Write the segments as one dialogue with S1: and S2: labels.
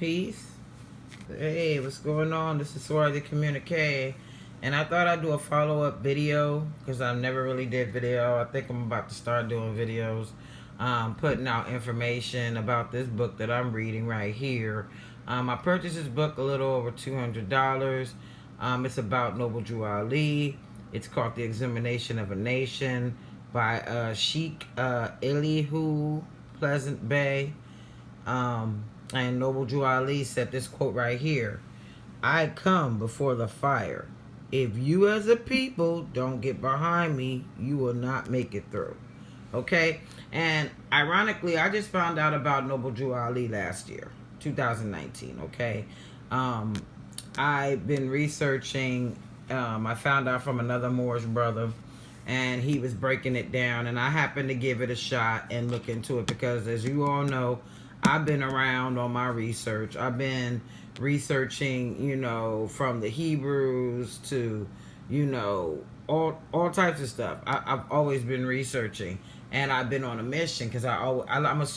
S1: Peace. Hey, what's going on? This is Swarthy Communique. And I thought I'd do a follow-up video because I never really did video. I think I'm about to start doing videos, putting out information about this book that I'm reading right here. I purchased this book a little over $200. It's about Noble Drew Ali. It's called The Exhumation of a Nation by Sheikh Elihu Pleasant Bey. And Noble Drew Ali said this quote right here: "I come before the fire. If you as a people don't get behind me, you will not make it through." Okay? And ironically, I just found out about Noble Drew Ali last year, 2019, okay? I've been researching, I found out from another Moorish brother, and he was breaking it down, and I happened to give it a shot and look into it because, as you all know, I've been around on my research. I've been researching, from the Hebrews to, all types of stuff. I've always been researching, and I've been on a mission because I'm a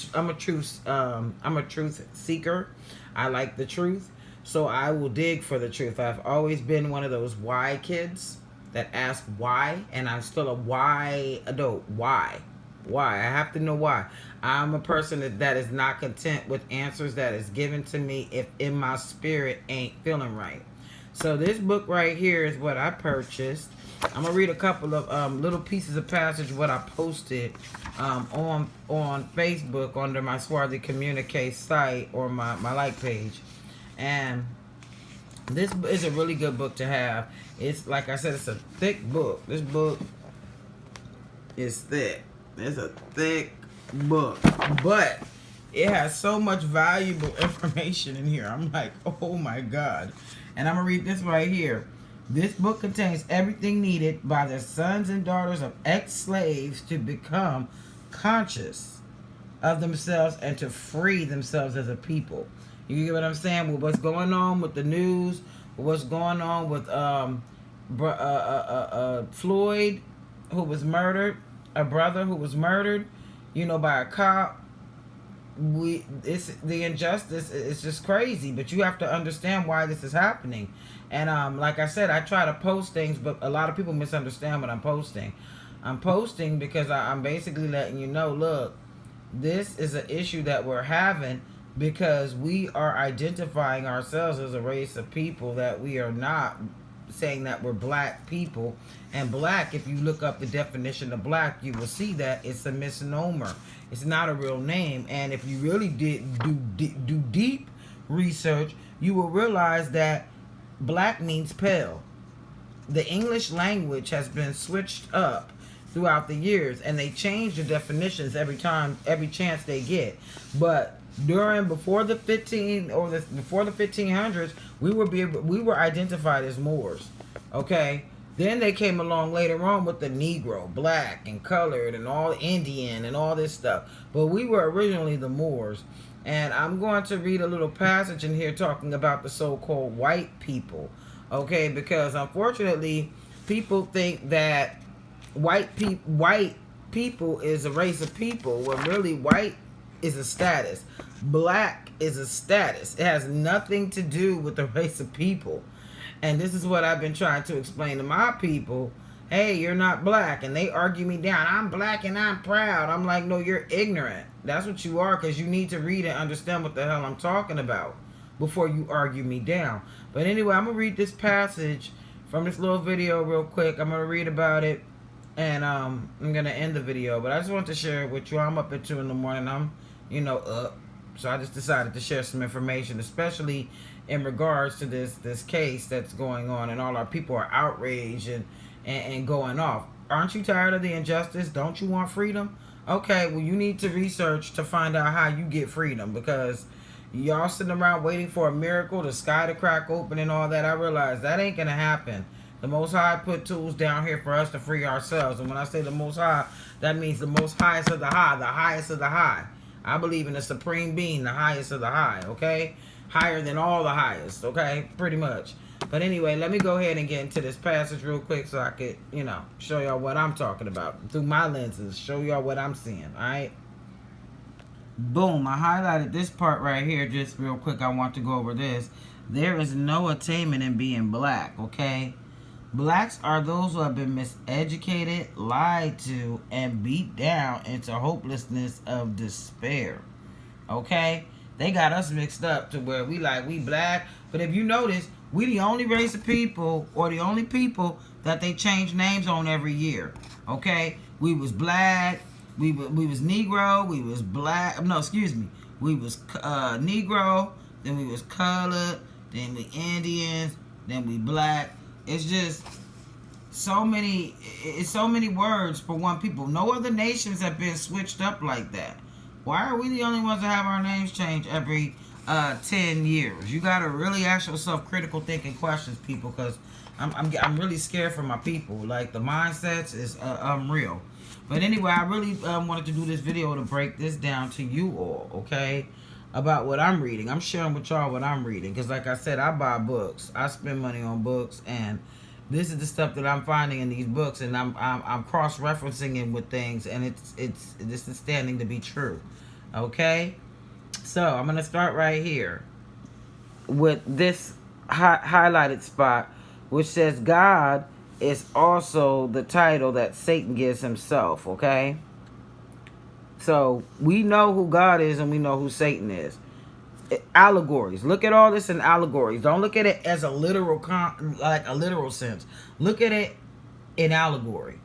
S1: truth seeker. I like the truth, so I will dig for the truth. I've always been one of those why kids that ask why, and I'm still a why adult. Why? I have to know why. I'm a person that is not content with answers that is given to me if in my spirit ain't feeling right. So this book right here is what I purchased. I'm gonna read a couple of little pieces of passage what I posted on Facebook under my Swarthy Communique site or my like page. And this is a really good book to have. It's like I said, it's a thick book. This book is thick. It's a thick book, but it has so much valuable information in here. I'm like, oh my God. And I'm going to read this right here. "This book contains everything needed by the sons and daughters of ex-slaves to become conscious of themselves and to free themselves as a people." You get what I'm saying? With what's going on with the news, with what's going on with Floyd, who was murdered, a brother who was murdered, by a cop. It's the injustice is just crazy, but you have to understand why this is happening. And like I said, I try to post things, but a lot of people misunderstand what I'm posting. I'm posting because I'm basically letting you know, look, this is an issue that we're having because we are identifying ourselves as a race of people that we are not saying that we're black people. And black, if you look up the definition of black, you will see that it's a misnomer. It's not a real name. And if you really did do deep research, you will realize that black means pale. The English language has been switched up throughout the years, and they change the definitions every chance they get. But before the 1500s, we were identified as Moors. Okay? Then they came along later on with the Negro, Black and Colored and all Indian and all this stuff. But we were originally the Moors. And I'm going to read a little passage in here talking about the so-called white people. Okay? Because unfortunately, people think that white people is a race of people, when really white is a status. Black is a status. It has nothing to do with the race of people. And this is what I've been trying to explain to my people. Hey, you're not black. And they argue me down. I'm black and I'm proud. I'm like, no, you're ignorant. That's what you are, because you need to read and understand what the hell I'm talking about before you argue me down. But anyway, I'm going to read this passage from this little video real quick. I'm going to read about it, and I'm going to end the video. But I just want to share it with you. I'm up at 2 in the morning. I'm, up. So I just decided to share some information, especially in regards to this case that's going on, and all our people are outraged and going off. Aren't you tired of the injustice? Don't you want freedom? Okay, well, you need to research to find out how you get freedom, because y'all sitting around waiting for a miracle, the sky to crack open and all that. I realize that ain't going to happen. The Most High put tools down here for us to free ourselves. And when I say the Most High, that means the most highest of the high, the highest of the high. I believe in the supreme being, the highest of the high, okay? Higher than all the highest, okay? Pretty much. But anyway, let me go ahead and get into this passage real quick so I could, show y'all what I'm talking about through my lenses, show y'all what I'm seeing, all right? Boom, I highlighted this part right here just real quick. I want to go over this. There is no attainment in being black, okay? Blacks are those who have been miseducated, lied to, and beat down into hopelessness of despair. Okay? They got us mixed up to where we black. But if you notice, we the only race of people, or the only people that they change names on every year. Okay? We was black, we was Negro, we was black. No, excuse me. We was Negro, then we was colored, then we Indians, then we black. It's just so many. It's so many words for one people. No other nations have been switched up like that. Why are we the only ones that have our names changed every 10 years? You gotta really ask yourself critical thinking questions, people, because I'm really scared for my people. Like, the mindsets is unreal. But anyway, I really wanted to do this video to break this down to you all, okay? About what I'm reading. I'm sharing with y'all what I'm reading, because like I said, I buy books. I spend money on books, and this is the stuff that I'm finding in these books, and I'm cross-referencing it with things, and this is standing to be true. Okay? So, I'm going to start right here with this highlighted spot, which says God is also the title that Satan gives himself, okay? So, we know who God is and we know who Satan is. Allegories. Look at all this in allegories. Don't look at it as a literal like a literal sense. Look at it in allegory.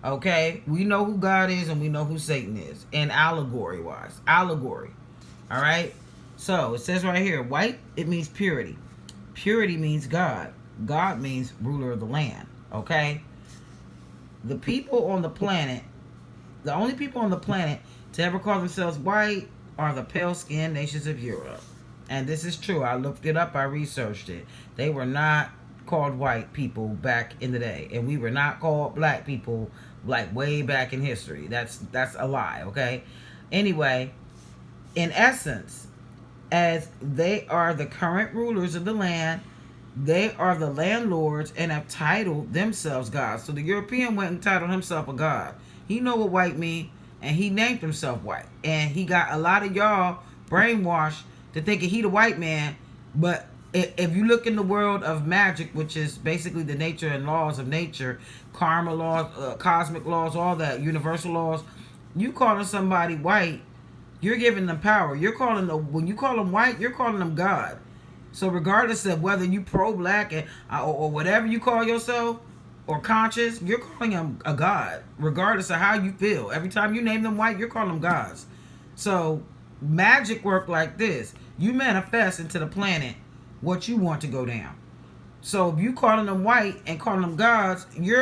S1: Okay? We know who God is and we know who Satan is. In allegory wise. Allegory. Alright? So, it says right here, white, it means purity. Purity means God. God means ruler of the land. Okay? The people on the planet, the only people on the planet to ever call themselves white are the pale-skinned nations of Europe. And this is true. I looked it up. I researched it. They were not called white people back in the day. And we were not called black people like way back in history. That's a lie, okay? Anyway, in essence, as they are the current rulers of the land, they are the landlords and have titled themselves gods. So the European went and titled himself a god. He know what white mean, and he named himself white. And he got a lot of y'all brainwashed to thinking he the white man. But if you look in the world of magic, which is basically the nature and laws of nature, karma laws, cosmic laws, all that, universal laws, you calling somebody white, you're giving them power. You're calling them, when you call them white, you're calling them God. So regardless of whether you pro-black or whatever you call yourself, or conscious, you're calling them a god, regardless of how you feel. Every time you name them white, you're calling them gods. So magic work like this. You manifest into the planet what you want to go down. So if you calling them white and calling them gods, you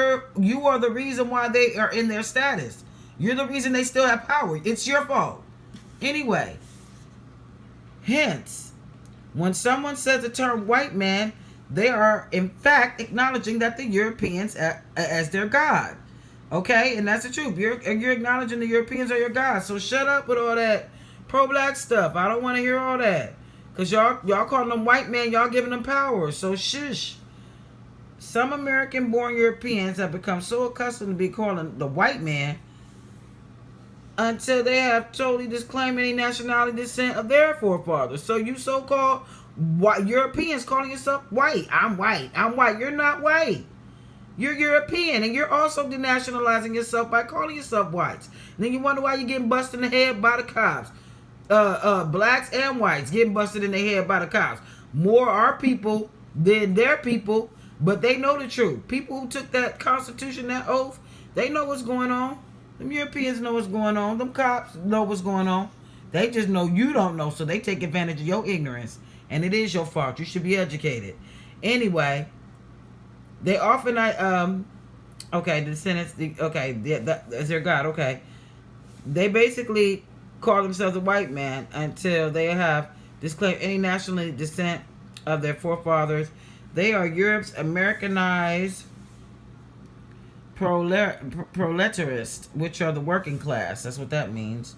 S1: are the reason why they are in their status. You're the reason they still have power. It's your fault. Anyway, hence, when someone says the term white man, they are, in fact, acknowledging that the Europeans as their God. Okay? And that's the truth. You're acknowledging the Europeans are your God. So shut up with all that pro-black stuff. I don't want to hear all that. Because y'all calling them white men, y'all giving them power. So shush. Some American-born Europeans have become so accustomed to be calling the white man until they have totally disclaimed any nationality descent of their forefathers. So you so-called white Europeans calling yourself white. I'm white. I'm white. You're not white. You're European, and you're also denationalizing yourself by calling yourself whites. And then you wonder why you're getting busted in the head by the cops. Blacks and whites getting busted in the head by the cops. More our people than their people, but they know the truth. People who took that Constitution, that oath, they know what's going on. Them Europeans know what's going on. Them cops know what's going on. They just know you don't know, so they take advantage of your ignorance. And it is your fault. You should be educated. Anyway, they often, okay, the sentence, okay, that is their God, okay. They basically call themselves a white man until they have disclaimed any national descent of their forefathers. They are Europe's Americanized proletarists, which are the working class. That's what that means.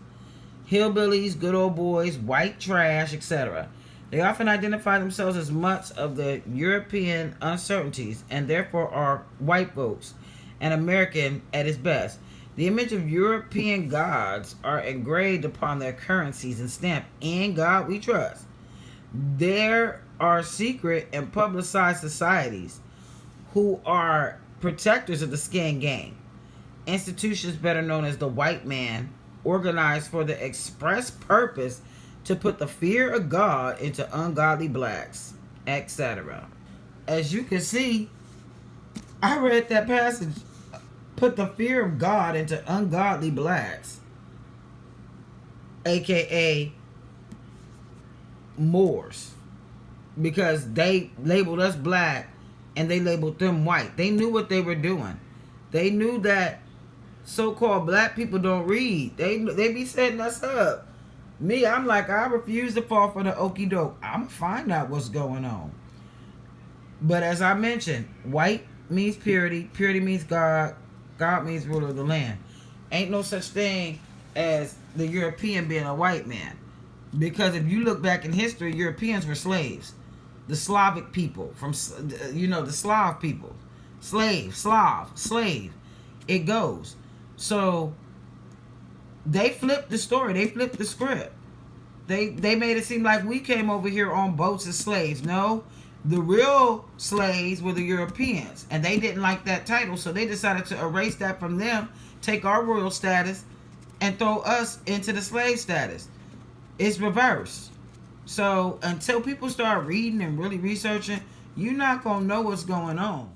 S1: Hillbillies, good old boys, white trash, etc. They often identify themselves as mutts of the European uncertainties and therefore are white folks and American at its best. The image of European gods are engraved upon their currencies and stamped, "In God We Trust." There are secret and publicized societies who are protectors of the skin game. Institutions better known as the white man, organized for the express purpose to put the fear of God into ungodly blacks, etc. As you can see, I read that passage. Put the fear of God into ungodly blacks, aka Moors, because they labeled us black and they labeled them white. They knew what they were doing. They knew that so-called black people don't read. They be setting us up. Me, I'm like, I refuse to fall for the okie doke. I'm gonna find out what's going on. But as I mentioned, white means purity. Purity means God. God means ruler of the land. Ain't no such thing as the European being a white man. Because if you look back in history, Europeans were slaves. The Slavic people, from, the Slav people. Slave. It goes. So, they flipped the story. They flipped the script. They made it seem like we came over here on boats as slaves. No, the real slaves were the Europeans, and they didn't like that title, so they decided to erase that from them, take our royal status, and throw us into the slave status. It's reversed. So until people start reading and really researching, you're not going to know what's going on.